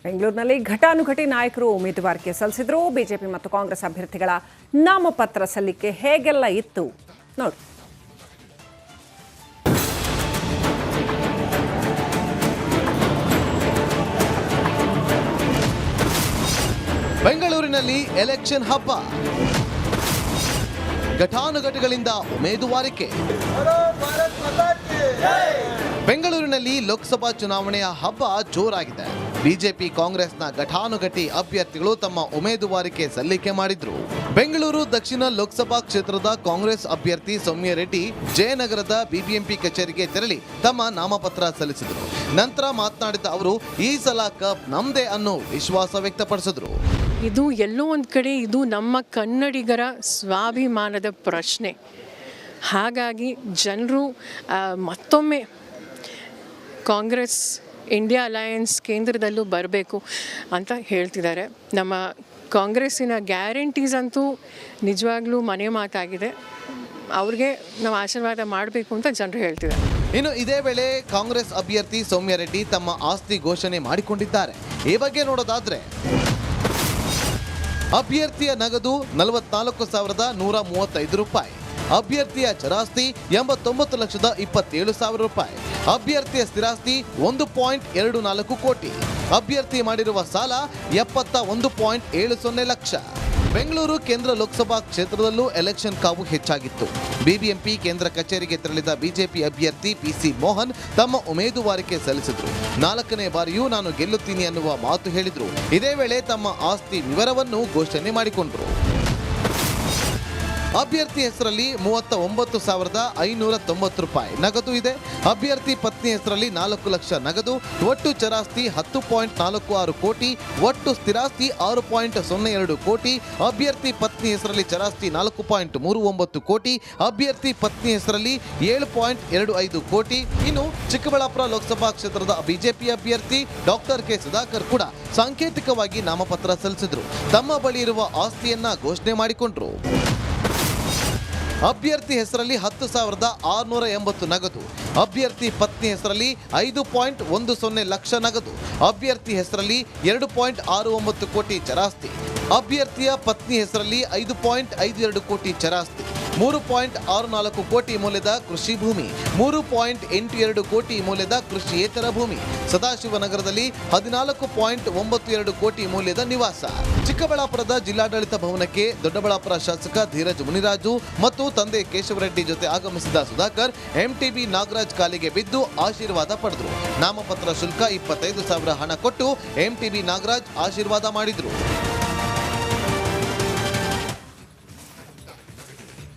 ಬೆಂಗಳೂರಿನಲ್ಲಿ ಘಟಾನುಘಟಿ ನಾಯಕರು ಉಮೇದುವಾರಿಕೆ ಸಲ್ಲಿಸಿದ್ರು. ಬಿಜೆಪಿ ಮತ್ತು ಕಾಂಗ್ರೆಸ್ ಅಭ್ಯರ್ಥಿಗಳ ನಾಮಪತ್ರ ಸಲ್ಲಿಕೆ ಹೇಗೆಲ್ಲ ಇತ್ತು ನೋಡಿ. ಬೆಂಗಳೂರಿನಲ್ಲಿ ಎಲೆಕ್ಷನ್ ಹಬ್ಬ, ಘಟಾನುಘಟಿಗಳಿಂದ ಉಮೇದುವಾರಿಕೆ. ಬೆಂಗಳೂರಿನಲ್ಲಿ ಲೋಕಸಭಾ ಚುನಾವಣೆಯ ಹಬ್ಬ ಜೋರಾಗಿದೆ. ಬಿಜೆಪಿ ಕಾಂಗ್ರೆಸ್ನ ಘಟಾನುಘಟಿ ಅಭ್ಯರ್ಥಿಗಳು ತಮ್ಮ ಉಮೇದುವಾರಿಕೆ ಸಲ್ಲಿಕೆ ಮಾಡಿದ್ರು. ಬೆಂಗಳೂರು ದಕ್ಷಿಣ ಲೋಕಸಭಾ ಕ್ಷೇತ್ರದ ಕಾಂಗ್ರೆಸ್ ಅಭ್ಯರ್ಥಿ ಸೌಮ್ಯ ರೆಡ್ಡಿ ಜಯನಗರದ ಬಿಬಿಎಂಪಿ ಕಚೇರಿಗೆ ತೆರಳಿ ತಮ್ಮ ನಾಮಪತ್ರ ಸಲ್ಲಿಸಿದರು. ನಂತರ ಮಾತನಾಡಿದ ಅವರು, ಈ ಸಲ ಕಪ್ ನಮ್ದೇ ಅನ್ನೋ ವಿಶ್ವಾಸ ವ್ಯಕ್ತಪಡಿಸಿದ್ರು. ಇದು ಎಲ್ಲೋ ಒಂದು ಕಡೆ ಇದು ನಮ್ಮ ಕನ್ನಡಿಗರ ಸ್ವಾಭಿಮಾನದ ಪ್ರಶ್ನೆ. ಹಾಗಾಗಿ ಜನರು ಮತ್ತೊಮ್ಮೆ ಕಾಂಗ್ರೆಸ್ ಇಂಡಿಯಾ ಅಲಯನ್ಸ್ ಕೇಂದ್ರದಲ್ಲೂ ಬರಬೇಕು ಅಂತ ಹೇಳ್ತಿದ್ದಾರೆ. ನಮ್ಮ ಕಾಂಗ್ರೆಸ್ಸಿನ ಗ್ಯಾರಂಟೀಸ್ ಅಂತೂ ನಿಜವಾಗ್ಲೂ ಮನೆ ಮಾತಾಗಿದೆ. ಅವ್ರಿಗೆ ನಾವು ಆಶೀರ್ವಾದ ಮಾಡಬೇಕು ಅಂತ ಜನರು ಹೇಳ್ತಿದ್ದಾರೆ. ಇನ್ನು ಇದೇ ವೇಳೆ ಕಾಂಗ್ರೆಸ್ ಅಭ್ಯರ್ಥಿ ಸೌಮ್ಯ ರೆಡ್ಡಿ ತಮ್ಮ ಆಸ್ತಿ ಘೋಷಣೆ ಮಾಡಿಕೊಂಡಿದ್ದಾರೆ. ಈ ಬಗ್ಗೆ ನೋಡೋದಾದ್ರೆ, ಅಭ್ಯರ್ಥಿಯ ನಗದು 44,135 ರೂಪಾಯಿ, ಅಭ್ಯರ್ಥಿಯ ಚರಾಸ್ತಿ 89,27,000 ರೂಪಾಯಿ, ಅಭ್ಯರ್ಥಿಯ ಸ್ಥಿರಾಸ್ತಿ 1.24 ಕೋಟಿ, ಅಭ್ಯರ್ಥಿ ಮಾಡಿರುವ ಸಾಲ 71.70 ಲಕ್ಷ. ಬೆಂಗಳೂರು ಕೇಂದ್ರ ಲೋಕಸಭಾ ಕ್ಷೇತ್ರದಲ್ಲೂ ಎಲೆಕ್ಷನ್ ಕಾವು ಹೆಚ್ಚಾಗಿತ್ತು. ಬಿಬಿಎಂಪಿ ಕೇಂದ್ರ ಕಚೇರಿಗೆ ತೆರಳಿದ ಬಿಜೆಪಿ ಅಭ್ಯರ್ಥಿ ಪಿಸಿ ಮೋಹನ್ ತಮ್ಮ ಉಮೇದುವಾರಿಕೆ ಸಲ್ಲಿಸಿದ್ರು. 4ನೇ ಬಾರಿಯೂ ನಾನು ಗೆಲ್ಲುತ್ತೀನಿ ಅನ್ನುವ ಮಾತು ಹೇಳಿದ್ರು. ಇದೇ ವೇಳೆ ತಮ್ಮ ಆಸ್ತಿ ವಿವರವನ್ನು ಘೋಷಣೆ ಮಾಡಿಕೊಂಡ್ರು. ಅಭ್ಯರ್ಥಿ ಹೆಸರಲ್ಲಿ 39,590 ರೂಪಾಯಿ ನಗದು ಇದೆ. ಅಭ್ಯರ್ಥಿ ಪತ್ನಿ ಹೆಸರಲ್ಲಿ 4 ಲಕ್ಷ ನಗದು, ಒಟ್ಟು ಚರಾಸ್ತಿ 10.46 ಕೋಟಿ, ಒಟ್ಟು ಸ್ಥಿರಾಸ್ತಿ 6.02 ಕೋಟಿ, ಅಭ್ಯರ್ಥಿ ಪತ್ನಿ ಹೆಸರಲ್ಲಿ ಚರಾಸ್ತಿ 4.39 ಕೋಟಿ, ಅಭ್ಯರ್ಥಿ ಪತ್ನಿ ಹೆಸರಲ್ಲಿ 7.25 ಕೋಟಿ. ಇನ್ನು ಚಿಕ್ಕಬಳ್ಳಾಪುರ ಲೋಕಸಭಾ ಕ್ಷೇತ್ರದ ಬಿಜೆಪಿ ಅಭ್ಯರ್ಥಿ ಡಾಕ್ಟರ್ ಕೆ ಸುಧಾಕರ್ ಕೂಡ ಸಾಂಕೇತಿಕವಾಗಿ ನಾಮಪತ್ರ ಸಲ್ಲಿಸಿದ್ರು. ತಮ್ಮ ಬಳಿ ಇರುವ ಆಸ್ತಿಯನ್ನ ಘೋಷಣೆ ಮಾಡಿಕೊಂಡ್ರು. ಅಭ್ಯರ್ಥಿ ಹೆಸರಲ್ಲಿ 10,680 ನಗದು, ಅಭ್ಯರ್ಥಿ ಪತ್ನಿ ಹೆಸರಲ್ಲಿ 5.10 ಲಕ್ಷ ನಗದು, ಅಭ್ಯರ್ಥಿ ಹೆಸರಲ್ಲಿ 2.69 ಕೋಟಿ ಚರಾಸ್ತಿ, ಅಭ್ಯರ್ಥಿಯ ಪತ್ನಿ ಹೆಸರಲ್ಲಿ 5.52 ಕೋಟಿ ಚರಾಸ್ತಿ, 3.64 ಕೋಟಿ ಮೌಲ್ಯದ ಕೃಷಿ ಭೂಮಿ, 3.82 ಕೋಟಿ ಮೌಲ್ಯದ ಕೃಷಿಯೇತರ ಭೂಮಿ, ಸದಾಶಿವನಗರದಲ್ಲಿ 14.92 ಕೋಟಿ ಮೌಲ್ಯದ ನಿವಾಸ. ಚಿಕ್ಕಬಳ್ಳಾಪುರದ ಜಿಲ್ಲಾಡಳಿತ ಭವನಕ್ಕೆ ದೊಡ್ಡಬಳ್ಳಾಪುರ ಶಾಸಕ ಧೀರಜ್ ಮುನಿರಾಜು ಮತ್ತು ತಂದೆ ಕೇಶವರೆಡ್ಡಿ ಜೊತೆ ಆಗಮಿಸಿದ ಸುಧಾಕರ್ ಎಂಟಿಬಿ ನಾಗರಾಜ್ ಕಾಲಿಗೆ ಬಿದ್ದು ಆಶೀರ್ವಾದ ಪಡೆದರು. ನಾಮಪತ್ರ ಶುಲ್ಕ 25,000 ಹಣ ಕೊಟ್ಟು ಎಂಟಿಬಿ ನಾಗರಾಜ್ ಆಶೀರ್ವಾದ ಮಾಡಿದ್ರು.